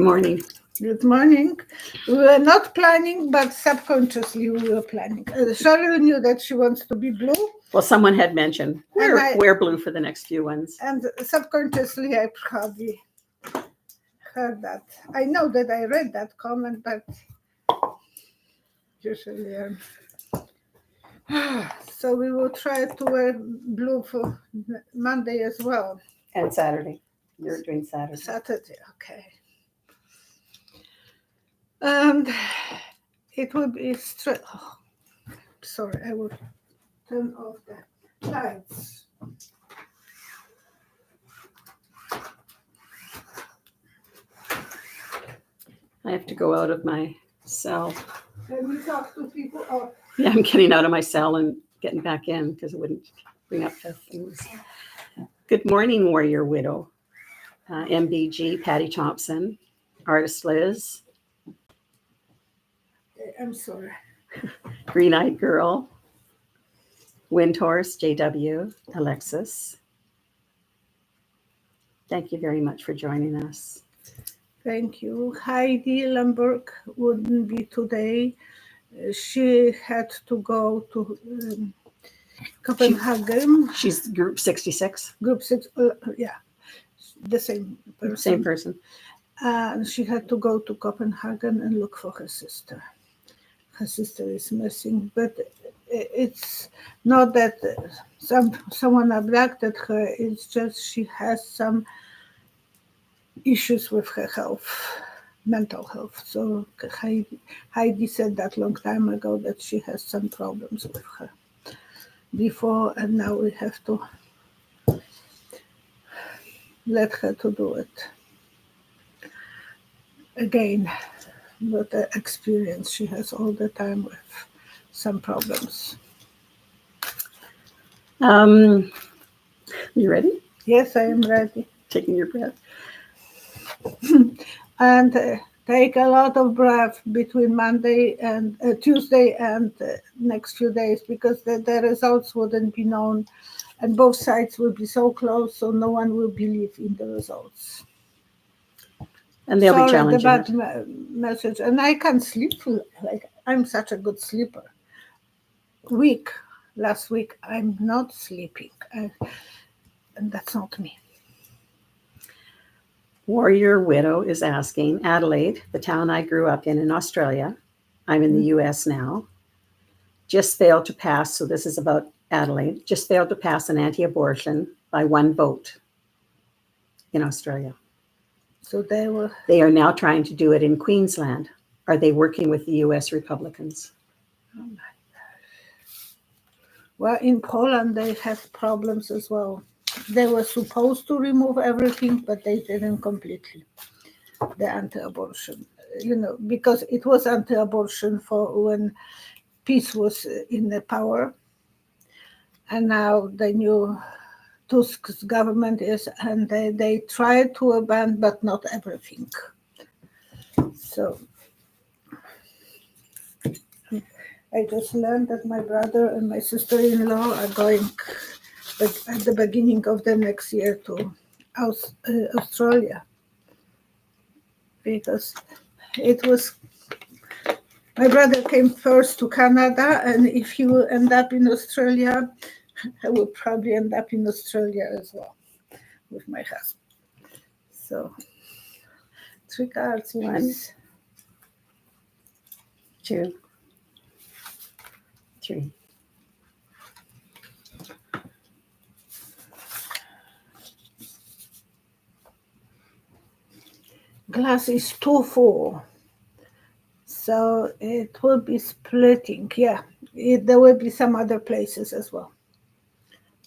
Good morning. Good morning. We were not planning, but subconsciously we were planning. Cheryl knew that she wants to be blue. Well, someone had mentioned wear blue for the next few ones. And subconsciously I probably heard that. I know that I read that comment, but usually so we will try to wear blue for Monday as well. And Saturday. You're doing Saturday. Saturday, okay. And it will be straight. Oh, sorry, I will turn off the lights. I have to go out of my cell. Can we talk to people? Oh. Yeah, I'm getting out of my cell and getting back in because it wouldn't bring up the things. Good morning, Warrior Widow. MBG, Patty Thompson, Artist Liz. I'm sorry. Green Eyed Girl, Wind Horse, JW, Alexis. Thank you very much for joining us. Thank you. Heidi Lemberg wouldn't be today. She had to go to Copenhagen. She's group 66. Group 6, yeah, the same person. Same person. And she had to go to Copenhagen and look for her sister. Her sister is missing, but it's not that someone abducted her. It's just she has some issues with her health, mental health. So Heidi said that long time ago that she has some problems with her before, and now we have to let her to do it again. But the experience she has all the time with some problems. You ready? Yes, I am ready. Taking your breath. And take a lot of breath between Monday and Tuesday and next few days, because the results wouldn't be known and both sides will be so close, so no one will believe in the results. And they'll be challenging. The bad message. And I can't sleep. Like, I'm such a good sleeper. Last week, I'm not sleeping. And that's not me. Warrior Widow is asking, Adelaide, the town I grew up in Australia, I'm in the US now, just failed to pass, so this is about Adelaide, just failed to pass an anti-abortion by one vote in Australia. So they are now trying to do it in Queensland. Are they working with the US Republicans? Oh my gosh. Well, in Poland, they have problems as well. They were supposed to remove everything, but they didn't completely. The anti-abortion, because it was anti-abortion for when peace was in the power. And now the new Tusk's government is, and they try to ban, but not everything. So I just learned that my brother and my sister-in-law are going at the beginning of the next year to Australia, because it was, my brother came first to Canada, and if he will end up in Australia, I will probably end up in Australia as well with my husband. So 3 cards, 1, 2, 3. Glass is too full, so it will be splitting. Yeah, there will be some other places as well,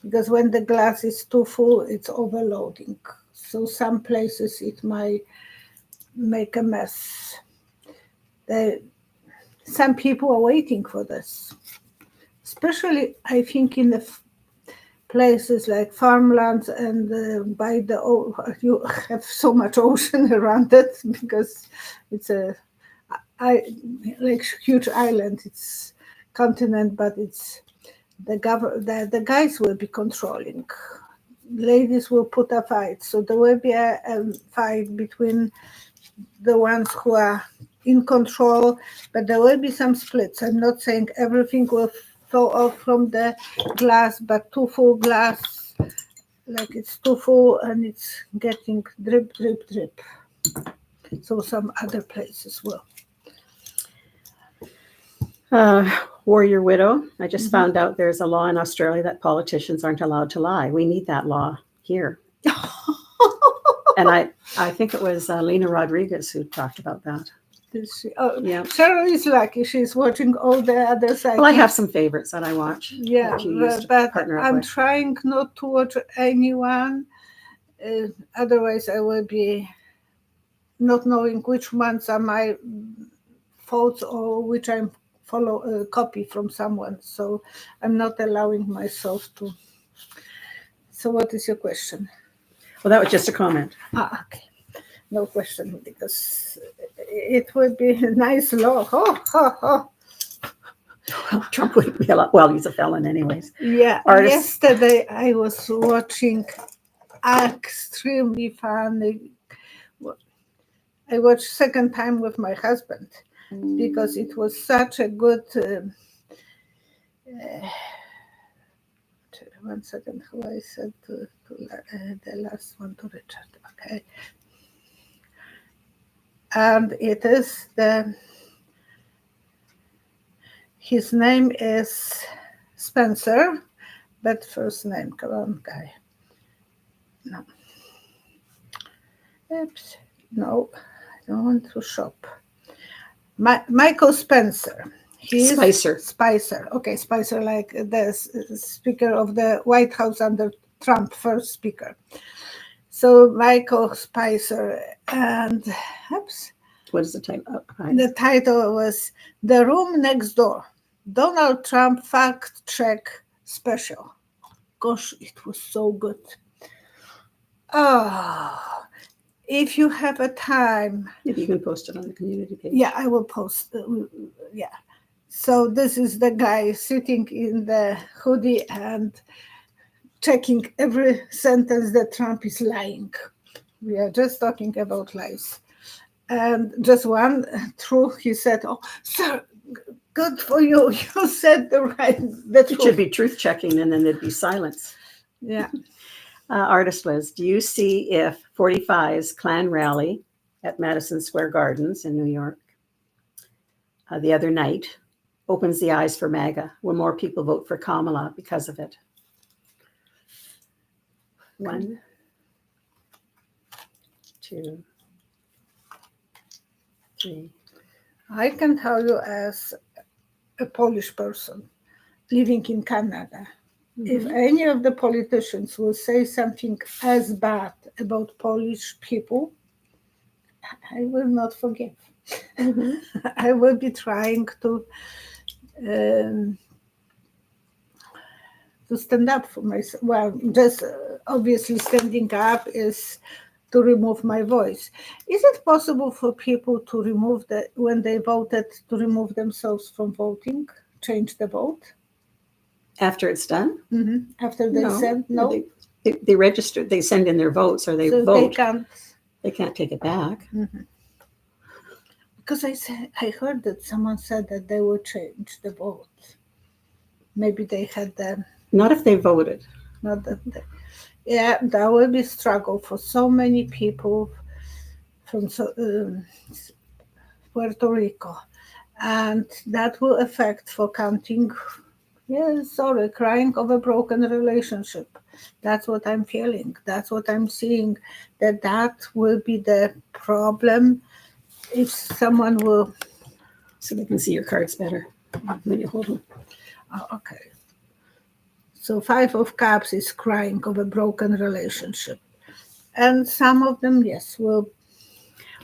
because when the glass is too full, it's overloading. So some places it might make a mess. Some people are waiting for this, especially I think in the places like farmlands and by you have so much ocean around it, because it's like huge island. It's continent, but it's the guys will be controlling ladies will put a fight. So there will be a fight between the ones who are in control, but there will be some splits. I'm not saying everything will fall off from the glass, but too full glass, like it's too full and it's getting drip, drip, drip. So some other places will. Warrior Widow. I just found out there's a law in Australia that politicians aren't allowed to lie. We need that law here. And I think it was Lena Rodriguez who talked about that. Oh, Yeah. Cheryl is lucky. She's watching all the other sides. Well, I have some favorites that I watch. Yeah, that you used to but partner up I'm with. trying not to watch anyone. Otherwise, I will be not knowing which ones are my faults or which I'm copy from someone. So I'm not allowing myself to. So what is your question? Well, that was just a comment. Okay. No question, because it would be a nice law. Trump wouldn't be allowed. Well, he's a felon anyways. Yeah. Artists. Yesterday I was watching extremely funny. I watched second time with my husband because it was such a good. 1 second, who I said to the last one to Richard. Okay. And it is his name is Spencer, but first name, come on, guy. No. Oops. No, I don't want to shop. Michael Spencer. He's Spicer. Okay, Spicer, like the Speaker of the White House under Trump, first Speaker. So Michael Spicer, and oops. What is the title? The title was "The Room Next Door: Donald Trump Fact Check Special." Gosh, it was so good. Oh, if you have a time, Maybe you can post it on the community page. Yeah, I will post. Yeah. So this is the guy sitting in the hoodie and checking every sentence that Trump is lying. We are just talking about lies. And just one truth, he said, "Oh, sir, good for you. You said the truth." It should be truth checking, and then there'd be silence. Yeah. Artist Liz, do you see if 45's Klan rally at Madison Square Gardens in New York the other night opens the eyes for MAGA? Will more people vote for Kamala because of it? 1, 2, 3. I can tell you as a Polish person living in Canada, if any of the politicians will say something as bad about Polish people, I will not forgive. I will be trying to stand up for myself. Well, just obviously standing up is to remove my voice. Is it possible for people to remove when they voted, to remove themselves from voting, change the vote? After it's done? After they send? No. They register, they send in their votes, or they So vote. They can't take it back. Because I heard that someone said that they would change the vote. Maybe they had them. Not if they voted. Not that. Yeah, that will be struggle for so many people from Puerto Rico, and that will affect for counting. Yeah, sorry, crying over broken relationship. That's what I'm feeling. That's what I'm seeing. That will be the problem. If someone will, so they can see your cards better when you hold them. Oh, okay. So 5 of Cups is crying over broken relationship, and some of them, yes, will.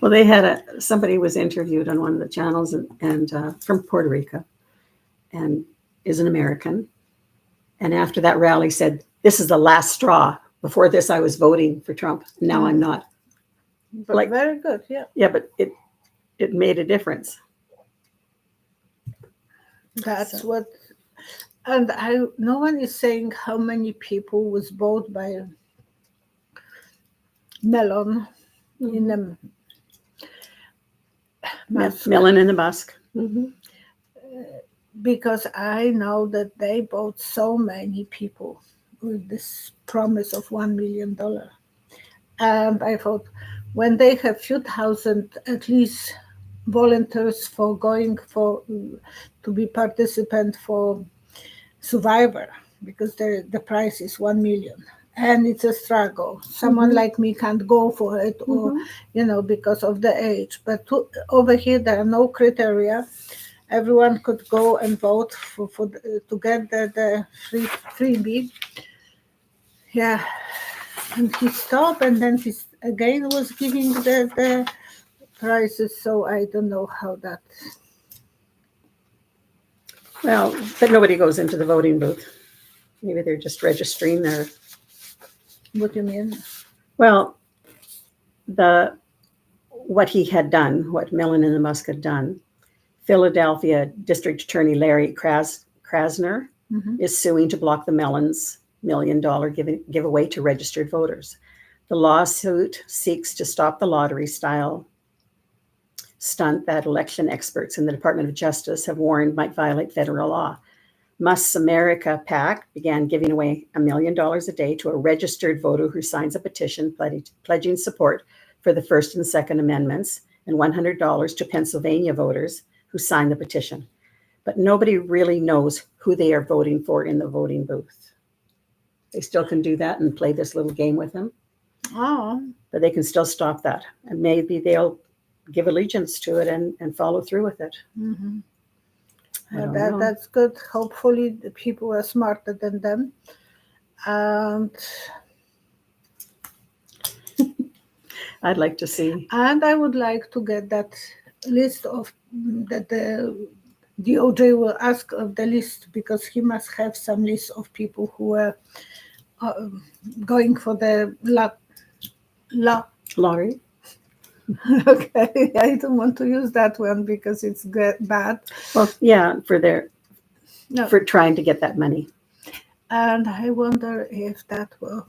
Well, they had somebody was interviewed on one of the channels and from Puerto Rico, and is an American, and after that rally said, "This is the last straw. Before this, I was voting for Trump. Now I'm not." But very good, yeah. Yeah, but it made a difference. That's what, and no one is saying how many people was bought by melon in the mask. Melon in the Musk. Because I know that they bought so many people with this promise of $1 million. And I thought, when they have few thousand, at least volunteers for going for to be participant for Survivor, because the price is 1 million. And it's a struggle. Someone like me can't go for it, or because of the age. But over here, there are no criteria. Everyone could go and vote to get the freebie. Yeah, and he stopped, and then he again was giving the prices. So I don't know how that. Well, but nobody goes into the voting booth. Maybe they're just registering their. What do you mean? Well, what he had done, what Mellon and the Musk had done, Philadelphia District Attorney Larry Krasner is suing to block the Mellon's $1 million giveaway to registered voters. The lawsuit seeks to stop the lottery-style stunt that election experts in the Department of Justice have warned might violate federal law. Musk's America PAC began giving away $1 million a day to a registered voter who signs a petition pledging support for the First and Second Amendments, and $100 to Pennsylvania voters who sign the petition. But nobody really knows who they are voting for in the voting booth. They still can do that and play this little game with them. Oh. But they can still stop that. And maybe they'll give allegiance to it and follow through with it. Well, that's good. Hopefully the people are smarter than them. And I'd like to see. And I would like to get that list of that the DOJ will ask of the list, because he must have some list of people who are going for the lottery. Okay, I don't want to use that one because it's bad. Well, yeah, for trying to get that money. And I wonder if that will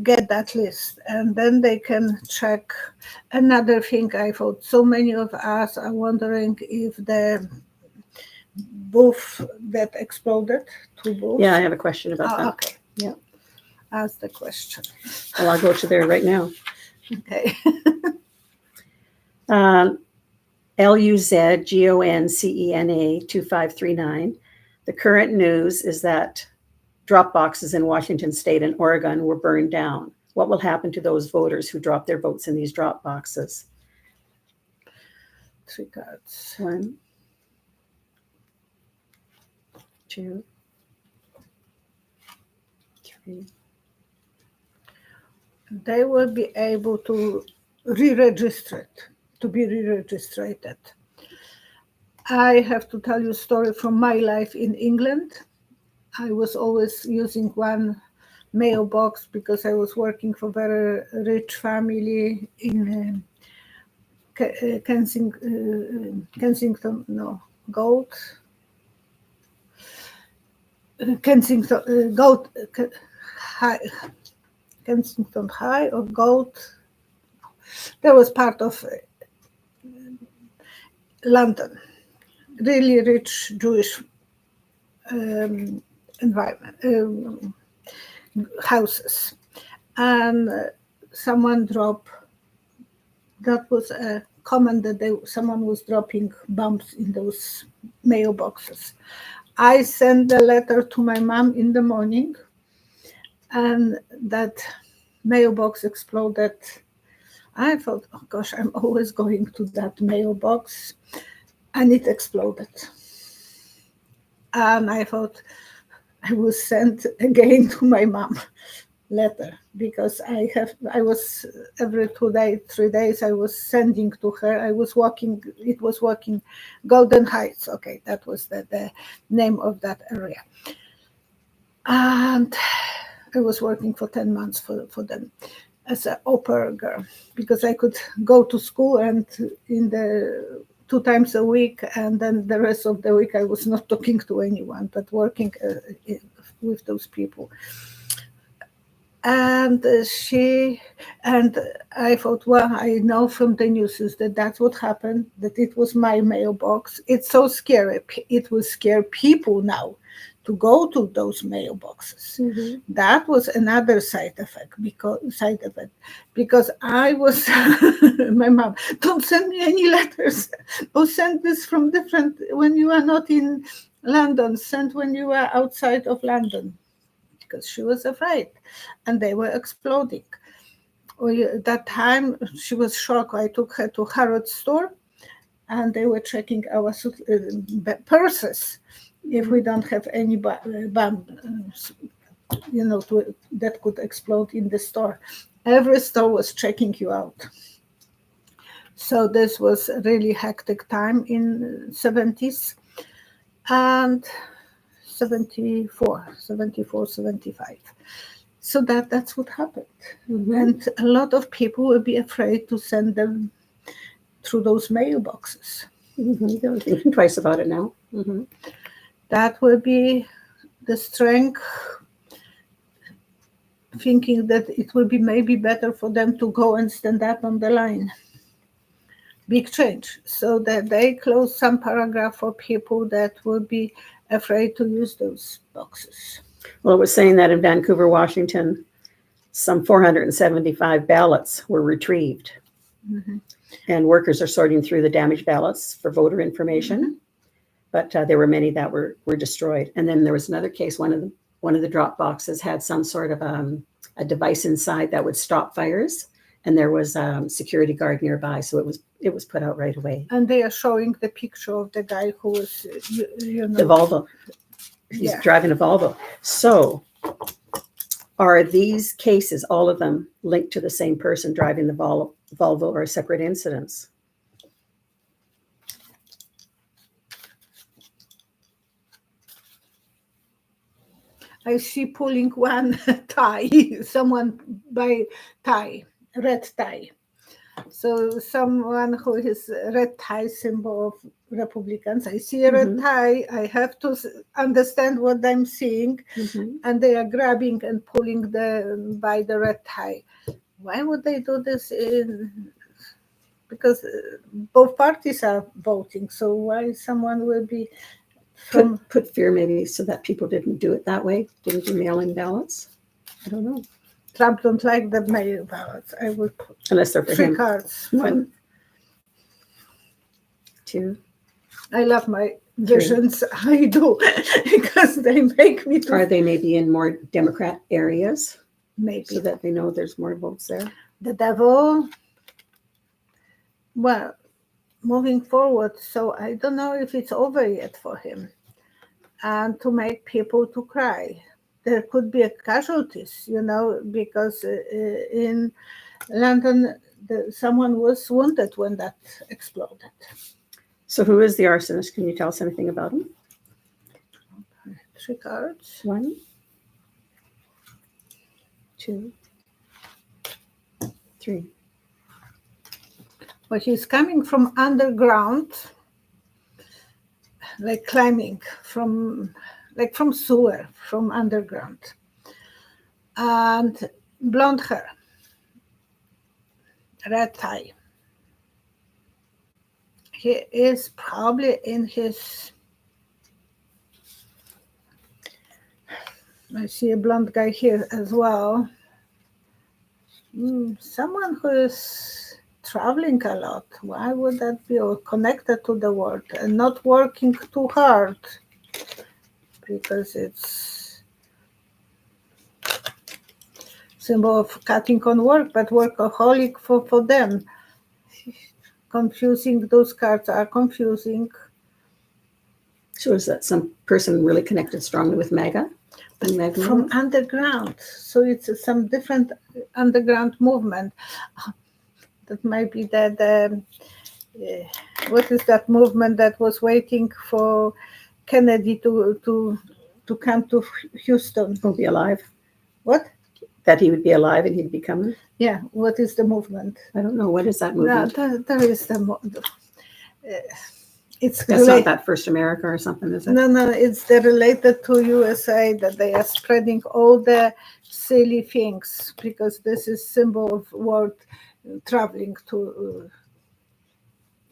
get that list, and then they can check. Another thing, I thought so many of us are wondering if the booth that exploded, 2 booths. Yeah, I have a question about that. Okay, yeah, ask the question. Well, I'll go to there right now. Okay. LUZGONCENA 2539. The current news is that drop boxes in Washington State and Oregon were burned down. What will happen to those voters who drop their votes in these drop boxes? 3 cards. 1, 2, 3. They will be able to re-register it, to be re-registered. I have to tell you a story from my life in England. I was always using one mailbox because I was working for a very rich family in Kensington High or Gold. That was part of London, really rich Jewish environment, houses. And someone dropped, that was a comment that someone was dropping bombs in those mailboxes. I sent the letter to my mom in the morning, and that mailbox exploded. I thought, oh gosh, I'm always going to that mailbox, and it exploded. And I thought I will send again to my mom letter, because I was every 2 days, 3 days, I was sending to her. It was working, Golden Heights. Okay, that was the name of that area. And I was working for 10 months for them as an au pair girl, because I could go to school and in the 2 times a week, and then the rest of the week I was not talking to anyone, but working with those people. And I thought, well, I know from the news that that's what happened, that it was my mailbox. It's so scary. It will scare people now to go to those mailboxes. Mhm. That was another side effect because I was my mom, don't send me any letters or send this from different when you are not in London, send when you are outside of London, because she was afraid and they were exploding. That time she was shocked. I took her to Harrods store and they were checking our purses if we don't have any bomb, that could explode in the store. Every store was checking you out. So this was a really hectic time in 70s and 74, 75. So that's what happened. Mhm. And a lot of people will be afraid to send them through those mailboxes. Mhm. They're thinking twice about it now. Mhm. That will be the strength, thinking that it will be maybe better for them to go and stand up on the line. Big change. So that they close some paragraph for people that will be afraid to use those boxes. Well, it was saying that in Vancouver, Washington, some 475 ballots were retrieved. Mhm. And workers are sorting through the damaged ballots for voter information. But there were many that were destroyed. And then there was another case. One of the drop boxes had some sort of a device inside that would stop fires, and there was a security guard nearby, so it was put out right away. And they are showing the picture of the guy who was, The Volvo. He's Yeah. driving a Volvo. So, are these cases, all of them, linked to the same person driving the Volvo, or separate incidents? I see pulling one tie, someone by tie, red tie. So someone who is red tie symbol of Republicans. I see a red Mhm. tie. I have to understand what I'm seeing, Mhm. and they are grabbing and pulling by the red tie. Why would they do this? Because both parties are voting. So why someone will be from Put fear, maybe, so that people didn't do it that way, didn't do mail-in ballots. I don't know. Trump don't like the mail ballots. I would put Unless they're for 3 him. cards. 1, 2. I love my visions. I do because they make me. Are they maybe in more Democrat areas Maybe so that they know there's more votes there? the devil. Well, moving forward. So I don't know if it's over yet for him, and to make people to cry. There could be casualties, because in London, someone was wounded when that exploded. So who is the arsonist? Can you tell us anything about him? 3 cards. 1, 2, 3. But he's coming from underground, like climbing from sewer, from underground. And blonde hair, red tie. He is probably in his. I see a blonde guy here as well. Someone who is traveling a lot. Why would that be? Or connected to the world and not working too hard, because it's symbol of cutting on work, but workaholic for them. Confusing. Those cards are confusing. So is that some person really connected strongly with MAGA? From underground. So it's some different underground movement. That might be what is that movement that was waiting for Kennedy to come to Houston? He'll be alive. What? That he would be alive and he'd be coming? Yeah, what is the movement? I don't know. What is that movement? No, there is It's That's not related. that First America or something, is it? No, it's related to USA that they are spreading all the silly things because this is symbol of world traveling to.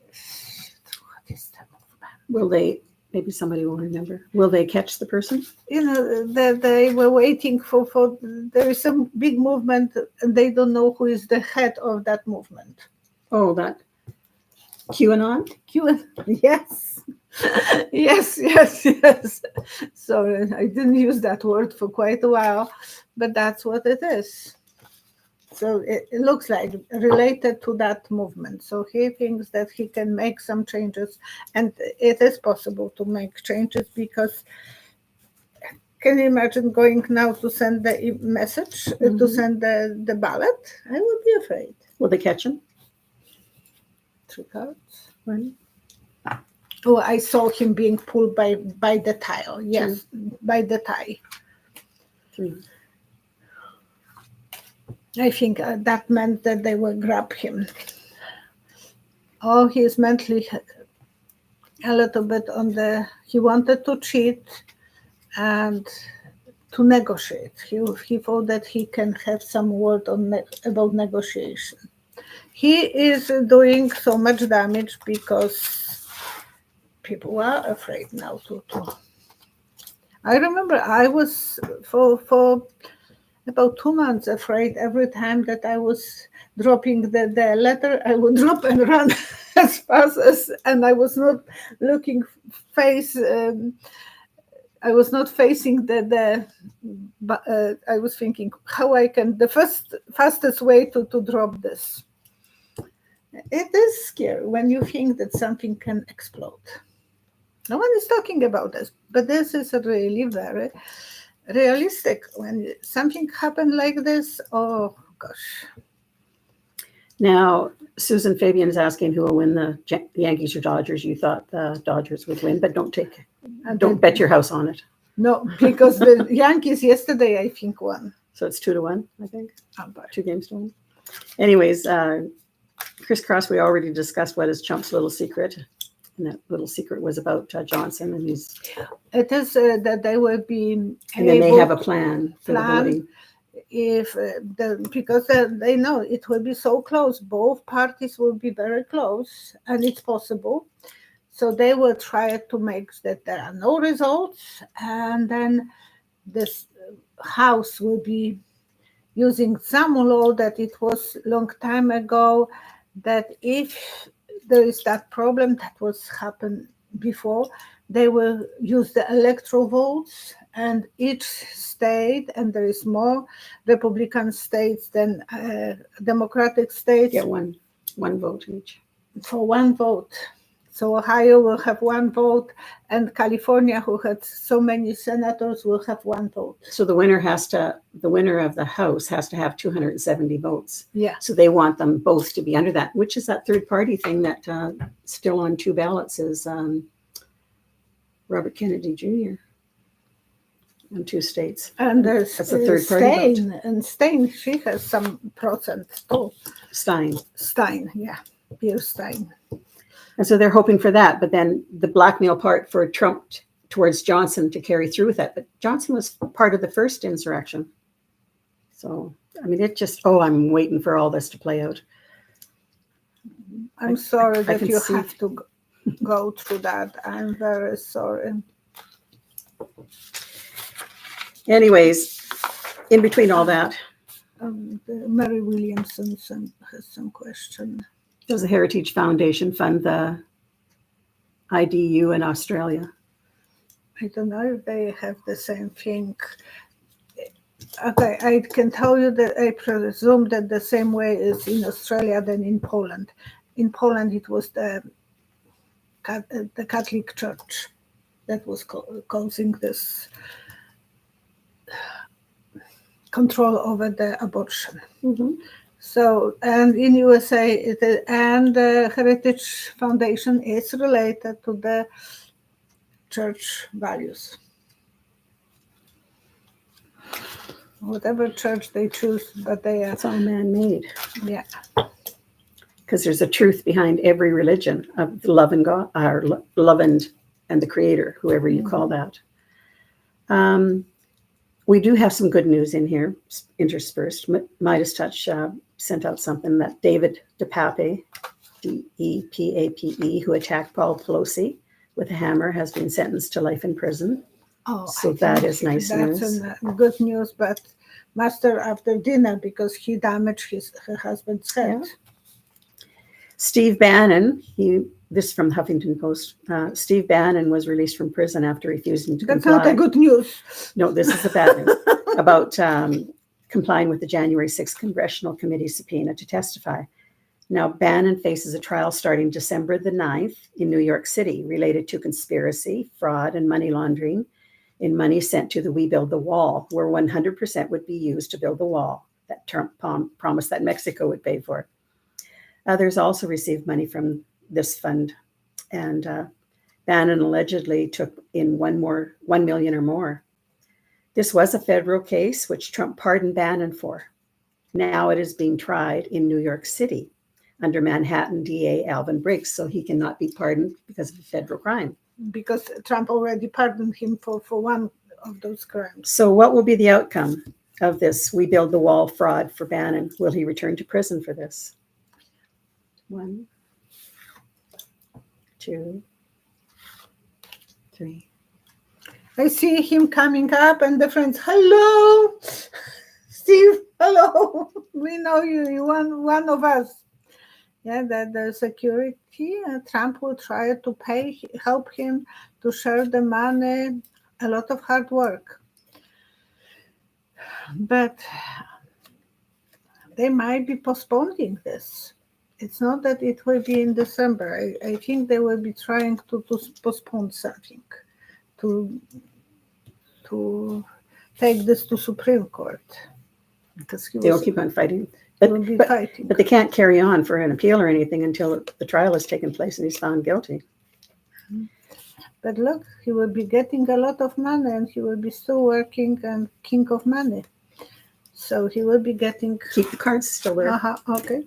What is that movement? Will they? Maybe somebody will remember. Will they catch the person? They were waiting for. There is some big movement, and they don't know who is the head of that movement. Oh, that QAnon? Yes. yes. So I didn't use that word for quite a while, but that's what it is. So it looks like related to that movement. So he thinks that he can make some changes, and it is possible to make changes because can you imagine going now to send the message, to send the ballot? I would be afraid. Will they catch him? 3 cards. One. Oh, I saw him being pulled by the tile. Yes, by the tie. 3. I think that meant that they will grab him. Oh, he is mentally a little bit on the. He wanted to cheat and to negotiate. He thought that he can have some word on about negotiation. He is doing so much damage because people are afraid now to. I remember I was for about 2 months afraid every time that I was dropping the letter, I would drop and run as fast as, and I was not looking face. I was not facing but I was thinking how I can, the fastest way to drop this. It is scary when you think that something can explode. No one is talking about this, but this is really very realistic. When something happened like this, oh gosh. Now, Susan Fabian is asking who will win the Yankees or Dodgers. You thought the Dodgers would win, but don't bet your house on it. No, because the Yankees yesterday, I think, won. So it's 2-1, I think. 2 games to 1. Anyways, Crisscross, we already discussed what is Trump's little secret. And that little secret was about Johnson, and it is that they will be. And then they have a plan for the voting. If because they know it will be so close, both parties will be very close, and it's possible. So they will try to make that there are no results, and then this House will be using some law that it was long time ago, that if there is that problem that was happened before, they will use the electoral votes, and each state, and there is more Republican states than Democratic states. Get one vote each. For 1 vote. So Ohio will have 1 vote, and California, who had so many senators, will have 1 vote. So the winner of the House has to have 270 votes. Yeah. So they want them both to be under that, which is that third party thing that still on 2 ballots is Robert Kennedy Jr. in 2 states. And there's that's a third party vote. And Stein, she has some percent too. Stein, yeah. Pierre Stein. And so they're hoping for that, but then the blackmail part for Trump towards Johnson to carry through with that. But Johnson was part of the first insurrection. So, I mean, I'm waiting for all this to play out. I'm sorry that you have to go through that. I'm very sorry. Anyways, in between all that. Mary Williamson has some question. Does the Heritage Foundation fund the IDU in Australia? I don't know if they have the same thing. Okay, I can tell you that I presume that the same way is in Australia than in Poland. In Poland, it was the Catholic Church that was causing this control over the abortion. Mm-hmm. So, and in USA, and the Heritage Foundation is related to the church values. Whatever church they choose, but they are. It's all man-made. Yeah. because there's a truth behind every religion of the love and God, or love and the Creator, whoever you call that. We do have some good news in here interspersed. Midas Touch sent out something that David DePape, DEPAPE, who attacked Paul Pelosi with a hammer, has been sentenced to life in prison. Oh, so that is nice that's news. Good news, but master after dinner because he damaged her husband's head. Yeah. Steve Bannon, this is from the Huffington Post. Steve Bannon was released from prison after refusing to comply. That's not a good news. No, this is the bad news about complying with the January 6th Congressional Committee subpoena to testify. Now, Bannon faces a trial starting December the 9th in New York City related to conspiracy, fraud, and money laundering in money sent to the We Build the Wall, where 100% would be used to build the wall that Trump promised that Mexico would pay for. Others also received money from this fund, and Bannon allegedly took in $1 million or more. This was a federal case, which Trump pardoned Bannon for. Now it is being tried in New York City under Manhattan DA Alvin Briggs, so he cannot be pardoned because of a federal crime. Because Trump already pardoned him for one of those crimes. So what will be the outcome of this We Build the Wall fraud for Bannon? Will he return to prison for this? 1, 2, 3. I see him coming up and the friends, hello, Steve, hello. We know you, you're one of us. Yeah, that the security, Trump will try to help him to share the money, a lot of hard work. But they might be postponing this. It's not that it will be in December. I think they will be trying to postpone something, to take this to Supreme Court. Because They'll keep on fighting. But they can't carry on for an appeal or anything until the trial has taken place and he's found guilty. But look, he will be getting a lot of money and he will be still working and king of money. So he will be getting... Keep the cards still there. Okay.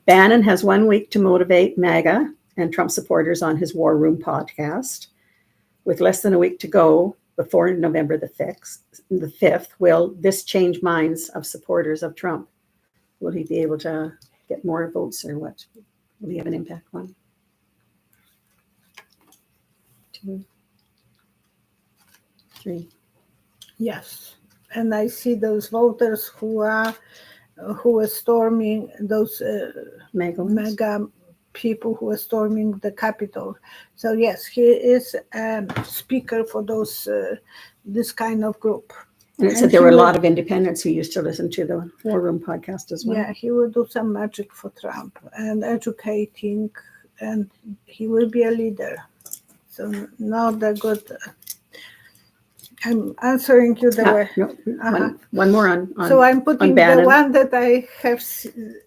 Bannon has 1 week to motivate MAGA and Trump supporters on his War Room podcast. With less than a week to go before November the 5th, will this change minds of supporters of Trump? Will he be able to get more votes or what? Will he have an impact? 1, 2, 3. Yes. And I see those voters who are storming, those MAGA people who are storming the Capitol. So yes, he is a speaker for this kind of group. And it said there were a lot of independents who used to listen to the War Room podcast as well. Yeah, he will do some magic for Trump and educating, and he will be a leader. So not a good... I'm answering you the way. No, one more on so I'm putting the one that I have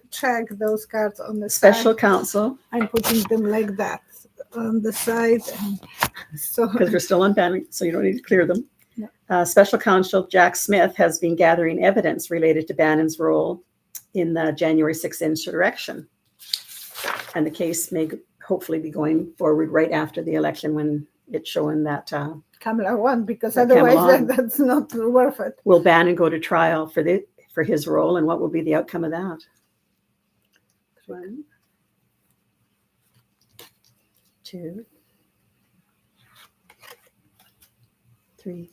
checked those cards on the special side. counsel. I'm putting them like that on the side. And so because we're still on Bannon, so you don't need to clear them. No. Special counsel Jack Smith has been gathering evidence related to Bannon's role in the January 6th insurrection. And the case may hopefully be going forward right after the election when it's showing that Kamala won, because otherwise that's not worth it. Will Bannon go to trial for his role, and what will be the outcome of that? 1, 2, 3.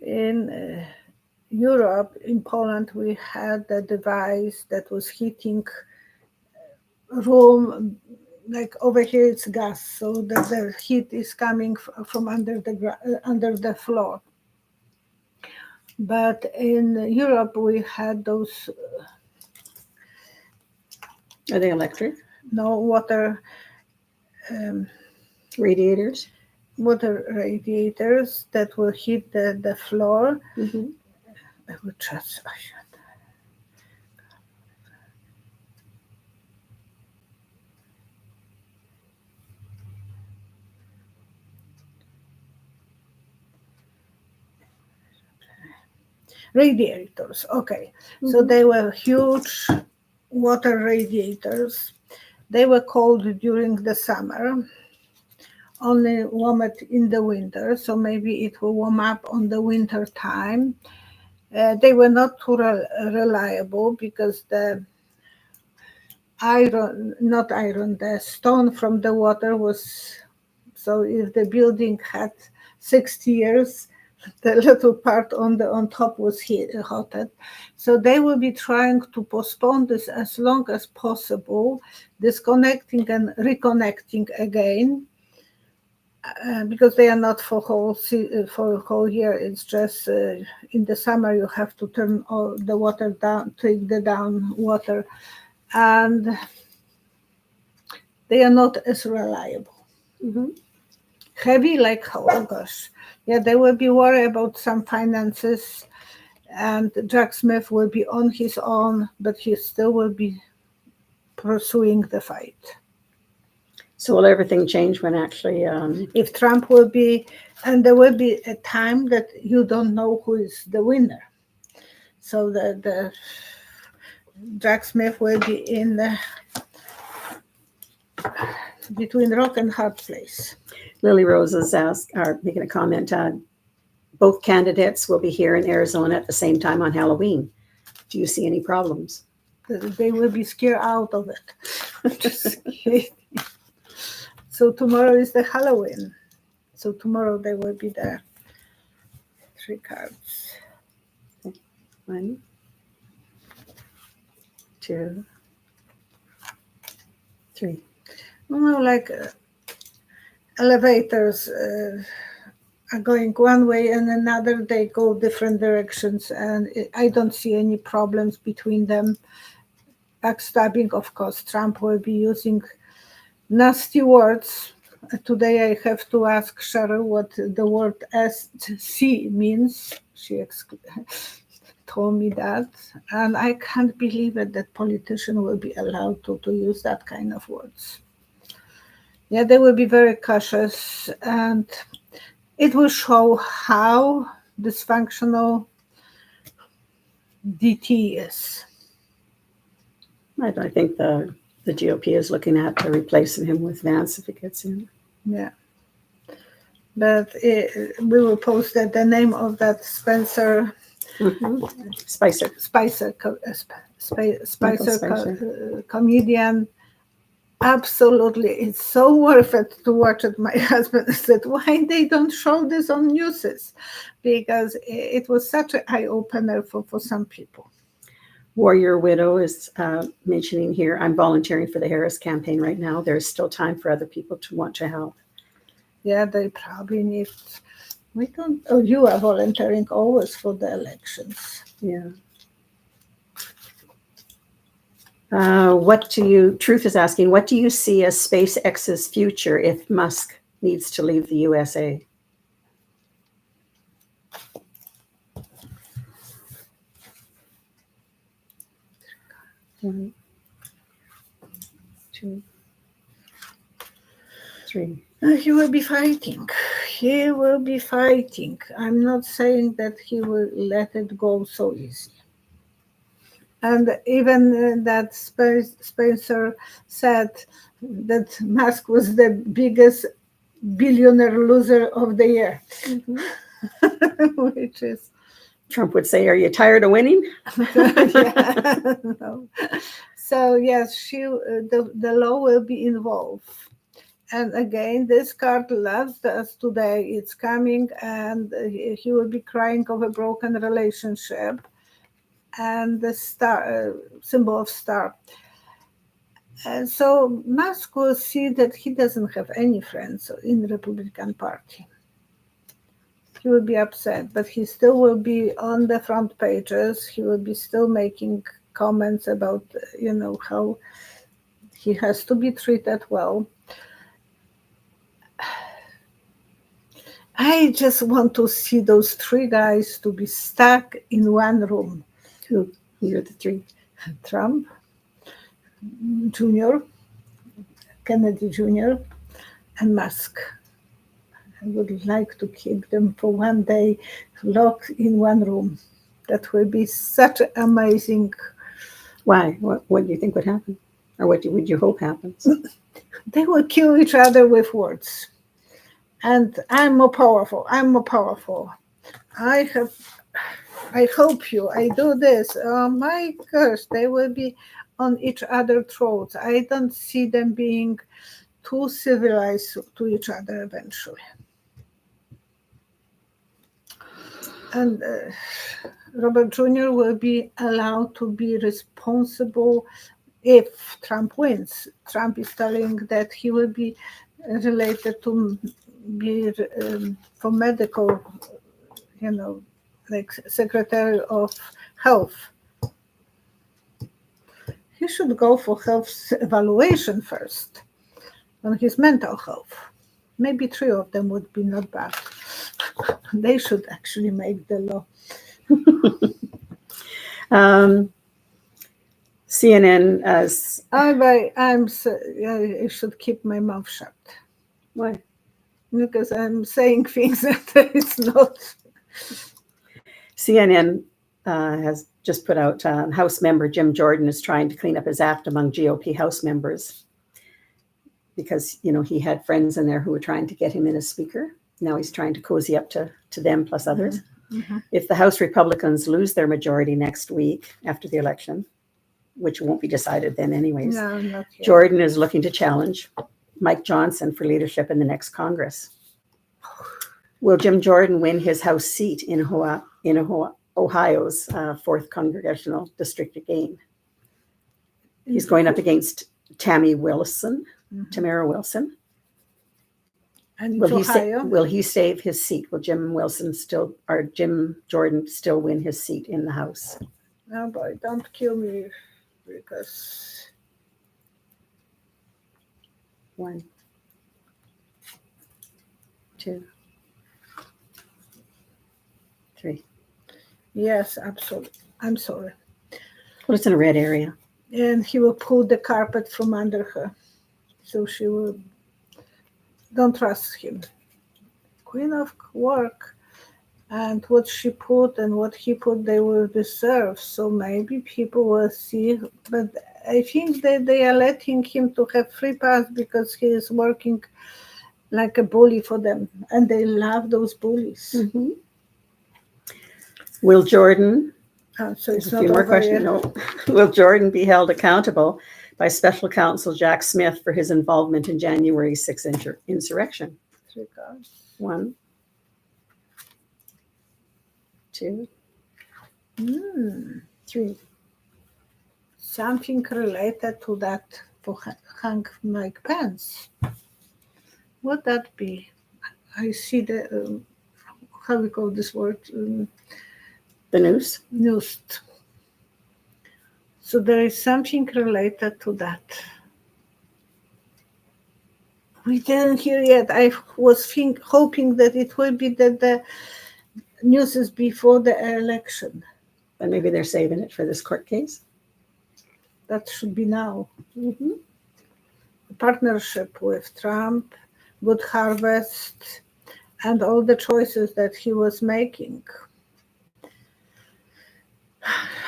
In Europe, in Poland, we had a device that was heating room. Like over here, it's gas, so that the heat is coming from under the floor. But in Europe, we had those. Are they electric? No, water. Radiators? Water radiators that will heat the floor. Mm-hmm. I would just. Radiators, okay. So they were huge water radiators. They were cold during the summer, only warmed in the winter, so maybe it will warm up on the winter time. They were not too reliable because the the stone from the water was, so if the building had 60 years, the little part on top was hotted. So they will be trying to postpone this as long as possible, disconnecting and reconnecting again, because they are not for for a whole year. It's just in the summer you have to turn all the water down, take the down water, and they are not as reliable. Heavy, like, oh gosh, yeah, they will be worried about some finances, and Jack Smith will be on his own, but he still will be pursuing the fight. So will everything change when actually? If Trump will be, and there will be a time that you don't know who is the winner. So the Jack Smith will be in between rock and hard place. Lily Rose is making a comment. Both candidates will be here in Arizona at the same time on Halloween. Do you see any problems? They will be scared out of it. Just kidding. So tomorrow is the Halloween. So tomorrow they will be there. 3 cards. 1, 2, 3. No, like elevators are going one way and another, they go different directions, and I don't see any problems between them. Backstabbing, of course, Trump will be using nasty words. Today I have to ask Cheryl what the word SC means. She told me that, and I can't believe it that politicians will be allowed to use that kind of words. Yeah, they will be very cautious, and it will show how dysfunctional DT is. I think the GOP is looking at replacing him with Vance if he gets in. Yeah. But we will post the name of that Spencer Spicer comedian. Absolutely, it's so worth it to watch it. My husband said, why they don't show this on newses? Because it was such an eye-opener for some people. Warrior Widow is mentioning here, I'm volunteering for the Harris campaign right now. There's still time for other people to want to help. Yeah, they probably need. We don't. Oh, you are volunteering always for the elections. Yeah. Truth is asking, what do you see as SpaceX's future if Musk needs to leave the USA? One, 2, 3. He will be fighting. He will be fighting. I'm not saying that he will let it go so easy. And even that Spencer said that Musk was the biggest billionaire loser of the year. Which is... Trump would say, are you tired of winning? Yeah, no. So yes, the law will be involved. And again, this card loves us today. It's coming, and he will be crying of a broken relationship. And the star, symbol of star. And so Musk will see that he doesn't have any friends in the Republican Party. He will be upset, but he still will be on the front pages. He will be still making comments about, how he has to be treated well. I just want to see those 3 guys to be stuck in one room. Who are the 3? Trump, Jr., Kennedy Jr., and Musk. I would like to keep them for one day locked in one room. That will be such amazing. Why? What do you think would happen? Or what would you hope happens? They will kill each other with words. And I'm more powerful. I'm more powerful. I hope you. I do this. Oh my gosh, they will be on each other's throats. I don't see them being too civilized to each other eventually. And Robert Jr. will be allowed to be responsible if Trump wins. Trump is telling that he will be related to be for medical, like Secretary of Health. He should go for health evaluation first on his mental health. Maybe 3 of them would be not bad. They should actually make the law. CNN as I should keep my mouth shut. why? Because I'm saying things that is not. CNN has just put out House member Jim Jordan is trying to clean up his act among GOP House members because, he had friends in there who were trying to get him in as speaker. Now he's trying to cozy up to them plus others. Mm-hmm. If the House Republicans lose their majority next week after the election, which won't be decided then anyways, No, not yet. Jordan is looking to challenge Mike Johnson for leadership in the next Congress. Will Jim Jordan win his House seat in Ohio's 4th Congressional District again? He's going up against Tamara Wilson. And Will he save his seat? Will Jim Jordan still win his seat in the House? No, boy, don't kill me because 1, 2, 3. yes, absolutely. I'm sorry. Well, it's in a red area. And he will pull the carpet from under her. So she will. Don't trust him. Queen of work. And what she put and what he put, they will deserve. So maybe people will see. But I think that they are letting him to have free pass because he is working like a bully for them. And they love those bullies. Mm-hmm. Will Jordan... So it's a few more questions. No. Will Jordan be held accountable by Special Counsel Jack Smith for his involvement in January 6th insurrection? 1, 2, 3. Something related to that for Hank Mike Pence. Would that be? I see the, how we call this word? The noose? Noose. So there is something related to that. We didn't hear yet. I was hoping that it will be that the news is before the election. But maybe they're saving it for this court case. That should be now. Mm-hmm. A partnership with Trump, Good Harvest, and all the choices that he was making.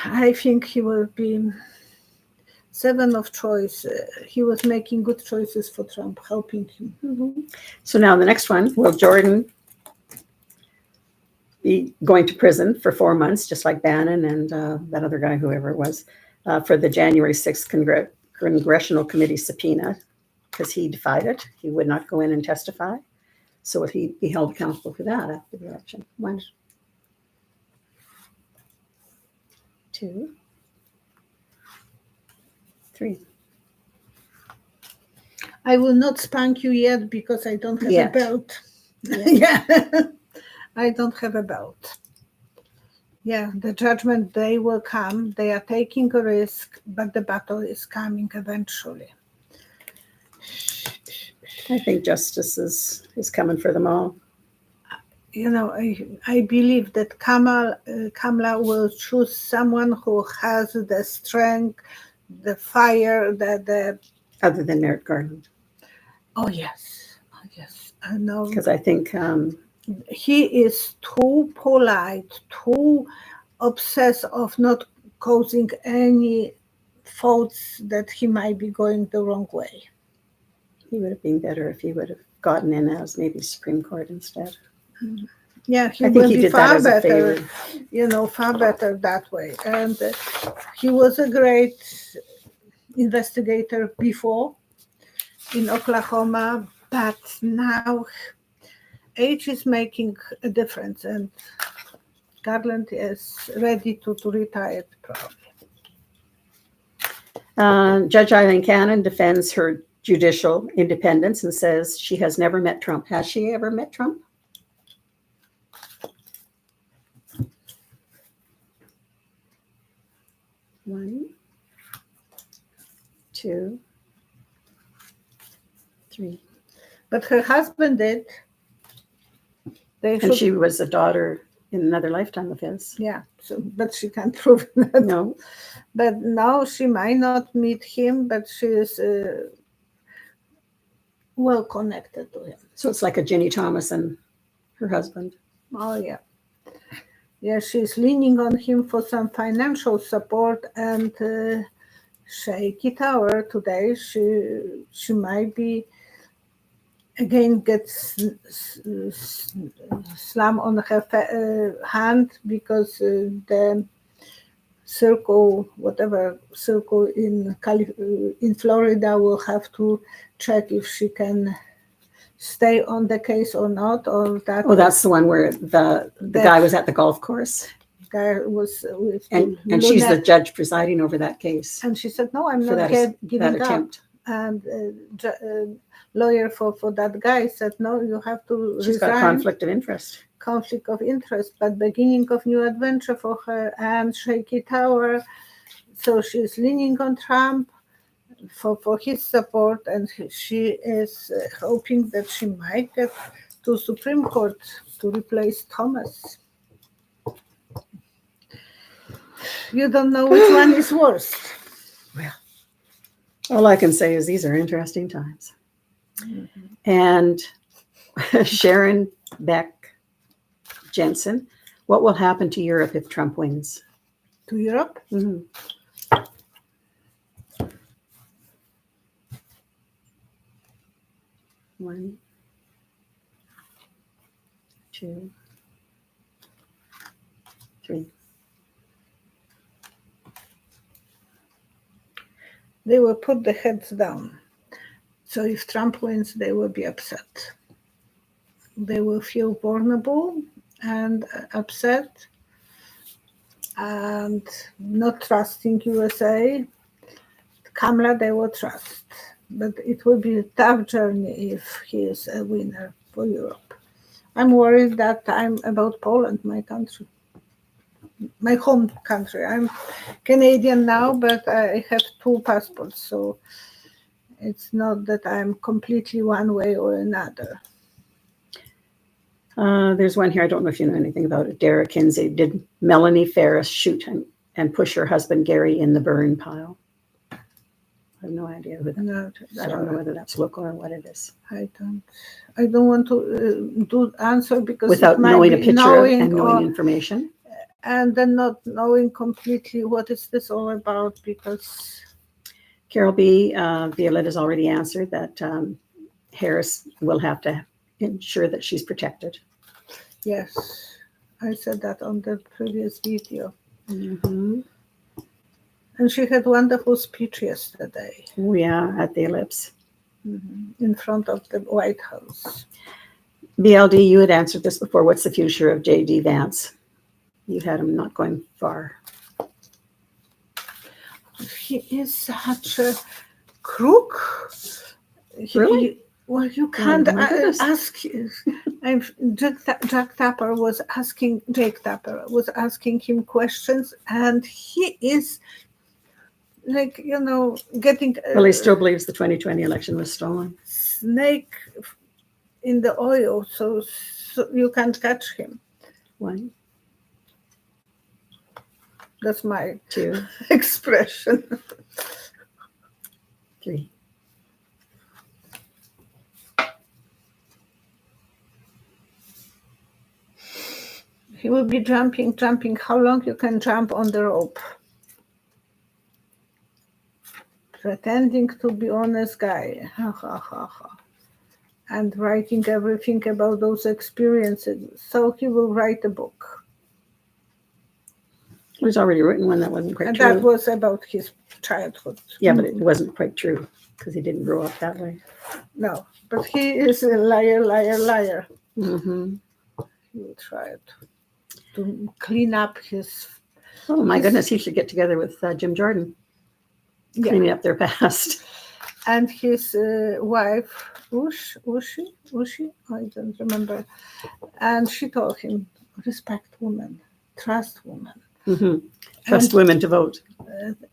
I think he will be 7 of choice. He was making good choices for Trump, helping him. Mm-hmm. So now the next one, will Jordan be going to prison for 4 months, just like Bannon and that other guy, whoever it was, for the January 6th Congressional Committee subpoena, because he defied it. He would not go in and testify. So will he be held accountable for that after the election? 1, 2, 3. I will not spank you yet because I don't have a belt. Yeah. I don't have a belt. Yeah, the judgment day will come. They are taking a risk, but the battle is coming eventually. I think justice is coming for them all. I believe that Kamala will choose someone who has the strength, the fire, the Other than Merrick Garland. Oh yes, I know. Because I think he is too polite, too obsessed of not causing any thoughts that he might be going the wrong way. He would have been better if he would have gotten in as maybe Supreme Court instead. Yeah, he I think will he be did that far as a better, favor. far better that way. And he was a great investigator before in Oklahoma, but now age is making a difference, and Garland is ready to retire probably. Judge Eileen Cannon defends her judicial independence and says she has never met Trump. Has she ever met Trump? One, two, three. But her husband did. And she was a daughter in another lifetime of his. Yeah, but she can't prove that. No. But now she might not meet him, but she is well connected to him. So it's like a Ginny Thomas and her husband. Oh, yeah. Yeah, she's leaning on him for some financial support, and shaky tower today. She might be again gets slam on her hand because the whatever circle in Florida will have to check if she can stay on the case or not. Or that. Oh, that's the one where the guy was at the golf course. Guy was with and she's the judge presiding over that case. And she said, "No, I'm not giving up." And lawyer for that guy said, "No, you have to She's resign." Got conflict of interest. Conflict of interest, but beginning of new adventure for her and shaky tower. So she's leaning on Trump for his support, and she is hoping that she might get to Supreme Court to replace Thomas. You don't know which one is worse. Well, all I can say is these are interesting times. Mm-hmm. And Sharon Beck Jensen, what will happen to Europe if Trump wins? To Europe? Mm-hmm. One, two, three. They will put the heads down. So if Trump wins, they will be upset. They will feel vulnerable and upset and not trusting USA. Kamala, they will trust. But it will be a tough journey if he is a winner for Europe. I'm worried that time about Poland, my country. My home country. I'm Canadian now, but I have 2 passports, so it's not that I'm completely one way or another. There's one here, I don't know if you know anything about it. Dara Kinsey, did Melanie Ferris shoot and push her husband Gary in the burn pile? I have no idea who that. No, I don't know whether that's local or what it is. I don't want to answer because without knowing a picture and knowing information. And then not knowing completely what is this all about, because Carol B. Violetta's already answered that Harris will have to ensure that she's protected. Yes, I said that on the previous video. Mm-hmm. And she had wonderful speech yesterday. Oh yeah, at the Ellipse. Mm-hmm. In front of the White House. BLD, you had answered this before. What's the future of JD Vance? You had him not going far. He is such a crook. Really? Well, you can't ask. Jake Tapper was asking him questions, and he is like, getting. Well, he still believes the 2020 election was stolen. Snake in the oil, so you can't catch him. One. That's my 2 expression. 3. He will be jumping. How long you can jump on the rope? Pretending to be honest guy. Ha, ha, ha, ha. And writing everything about those experiences. So he will write a book. He's already written one that wasn't quite And true. that was about his childhood. Yeah, but it wasn't quite true because he didn't grow up that way. No, but he is a liar. Mm-hmm. He will try to clean up his... Oh my goodness, he should get together with Jim Jordan, cleaning up their past. And his wife, Ushi, I don't remember. And she told him, respect women, trust women. Mm-hmm. Trust women to vote.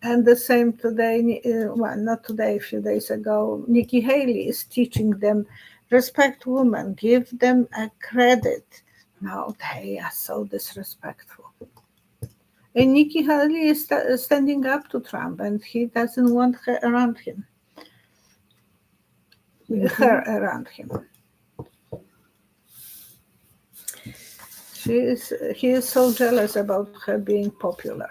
And the same today, well, not today, a few days ago, Nikki Haley is teaching them, respect women, give them a credit. No, they are so disrespectful. And Nikki Haley is standing up to Trump, and he doesn't want her around him. Her around him. He is so jealous about her being popular.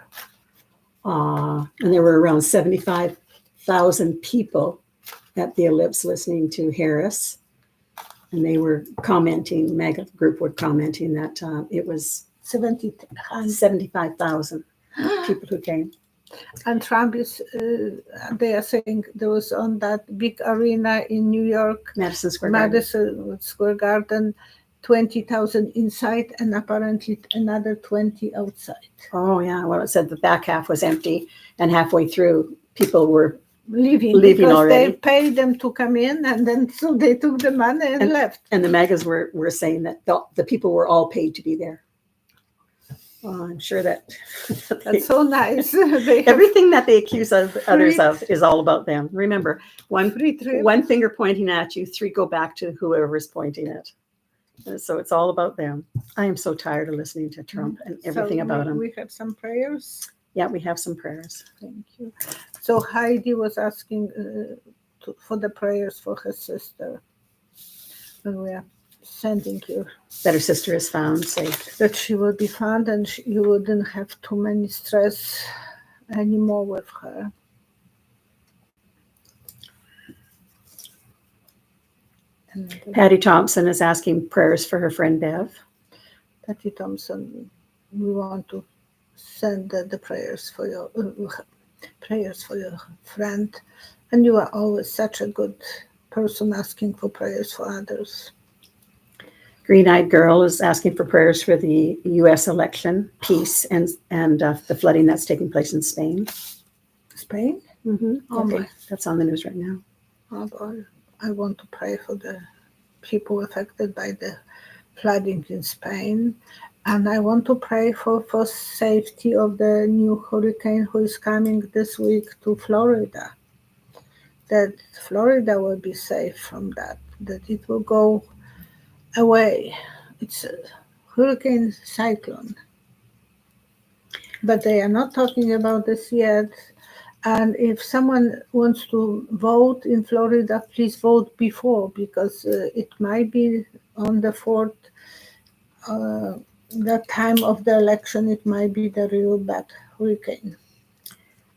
And there were around 75,000 people at the ellipse listening to Harris. And they were commenting, MAGA group were commenting that it was 75,000 people who came. And Trump is, they are saying there was on that big arena in New York, Madison Square Garden, 20,000 inside and apparently another 20 outside. Oh, yeah. Well, it said the back half was empty and halfway through people were leaving because already. They paid them to come in and then so they took the money and left. And the MAGAs were saying that the people were all paid to be there. Well, I'm sure that's so nice. Everything that they accuse others of is all about them. Remember, one finger pointing at you, three go back to whoever's pointing it. And so it's all about them. I am so tired of listening to Trump and everything about him. We have some prayers. Yeah, we have some prayers. Thank you. So Heidi was asking for the prayers for her sister. And we are sending you. That her sister is found safe. That she will be found and you wouldn't have too many stress anymore with her. Patty Thompson is asking prayers for her friend Bev. Patty Thompson, we want to send the prayers for your friend, and you are always such a good person asking for prayers for others. Green-eyed girl is asking for prayers for the U.S. election, peace, and the flooding that's taking place in Spain. Spain? Mm-hmm. Oh my! That's on the news right now. Oh boy! I want to pray for the people affected by the flooding in Spain. And I want to pray for safety of the new hurricane who is coming this week to Florida. That Florida will be safe from that it will go away. It's a hurricane cyclone. But they are not talking about this yet. And if someone wants to vote in Florida, please vote before, because it might be on the 4th, that time of the election, it might be the real bad hurricane.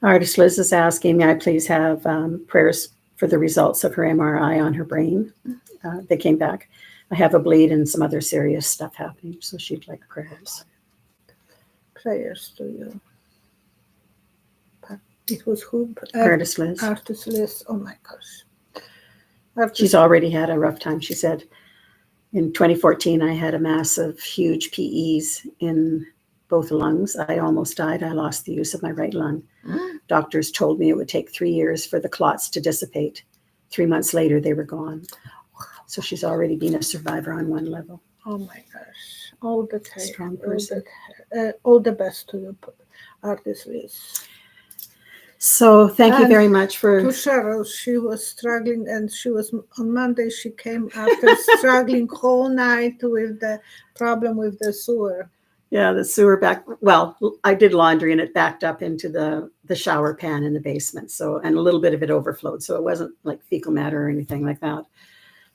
Artist Liz is asking, may I please have prayers for the results of her MRI on her brain? They came back. I have a bleed and some other serious stuff happening, so she'd like prayers. Prayers to you. It was who? Artist Liz. Artist Liz. Oh my gosh. She's already had a rough time. She said, in 2014, I had a massive, huge PEs in both lungs. I almost died. I lost the use of my right lung. Doctors told me it would take 3 years for the clots to dissipate. 3 months later, they were gone. So she's already been a survivor on one level. Oh my gosh. All the time. Strong person. All the best to you, Artist Liz. So thank you very much for... To Cheryl, she was struggling, and she was, on Monday, she came after struggling whole night with the problem with the sewer. Yeah, the sewer well, I did laundry and it backed up into the shower pan in the basement. So, and a little bit of it overflowed. So it wasn't like fecal matter or anything like that.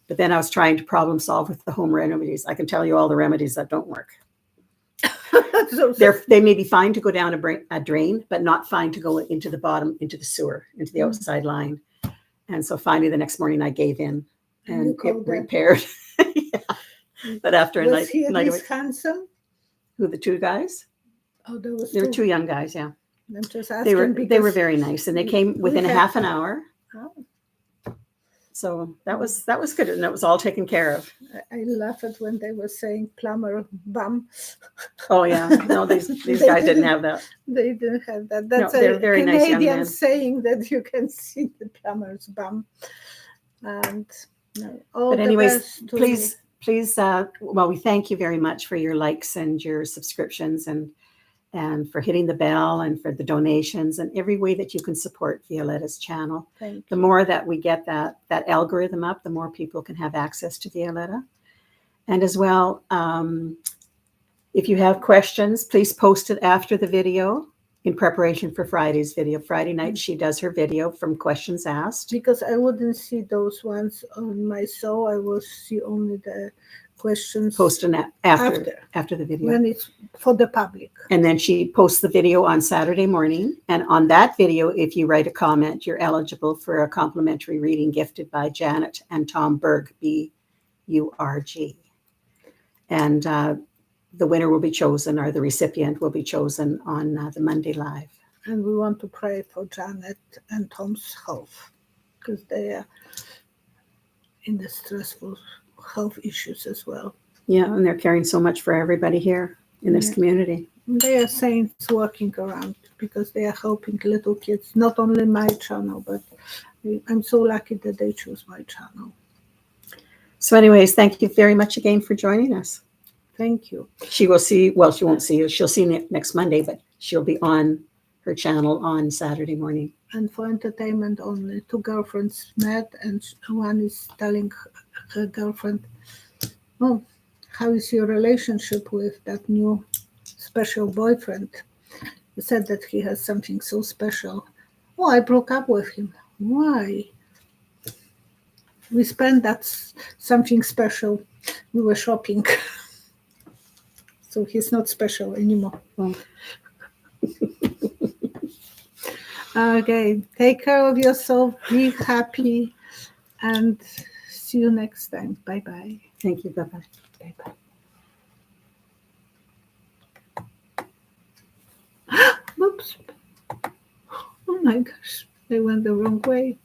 But then I was trying to problem solve with the home remedies. I can tell you all the remedies that don't work. So They may be fine to go down a drain, but not fine to go into the bottom, into the sewer, into the outside line. And so finally the next morning I gave in and you it called that. repaired. Yeah. But after a Was night, he at night least handsome? who, the two guys? Oh, there was They were two. two young guys, yeah. I'm just They were asking very nice, and they came we within a had- half an hour. Oh, So that was good, and it was all taken care of. I laugh at when they were saying plumber bum. Oh yeah, no, these They guys didn't have that. They didn't have that. That's they're a very nice young Canadian men. saying that you can see the plumber's bum. And all But the anyways, best to please, well, we thank you very much for your likes and your subscriptions and for hitting the bell and for the donations and every way that you can support Violetta's channel. Thank The you. more that we get that algorithm up, the more people can have access to Violetta. And as well, if you have questions, please post it after the video in preparation for Friday's video. Friday night, she does her video from questions asked. Because I wouldn't see those ones on my show. I will see only the questions Post an after the video. when it's for the public. And then she posts the video on Saturday morning. And on that video, if you write a comment, you're eligible for a complimentary reading gifted by Janet and Tom Berg, B-U-R-G. And the winner will be chosen, or the recipient will be chosen on the Monday Live. And we want to pray for Janet and Tom's health, because they are in the stressful health issues as well. Yeah, and they're caring so much for everybody here in this community. They are saints working around because they are helping little kids, not only my channel, but I'm so lucky that they choose my channel. So anyways, thank you very much again for joining us. Thank you. She will see, well, she won't see you. She'll see you next Monday, but she'll be on her channel on Saturday morning. And for entertainment only, two girlfriends met, and one is telling her girlfriend, oh, how is your relationship with that new special boyfriend? He said that he has something so special. Oh, I broke up with him. Why? We spent that something special. We were shopping. So he's not special anymore. Oh. Okay, take care of yourself, be happy, and see you next time. Bye-bye. Thank you. Bye-bye. Bye-bye. Oops. Oh my gosh, they went the wrong way.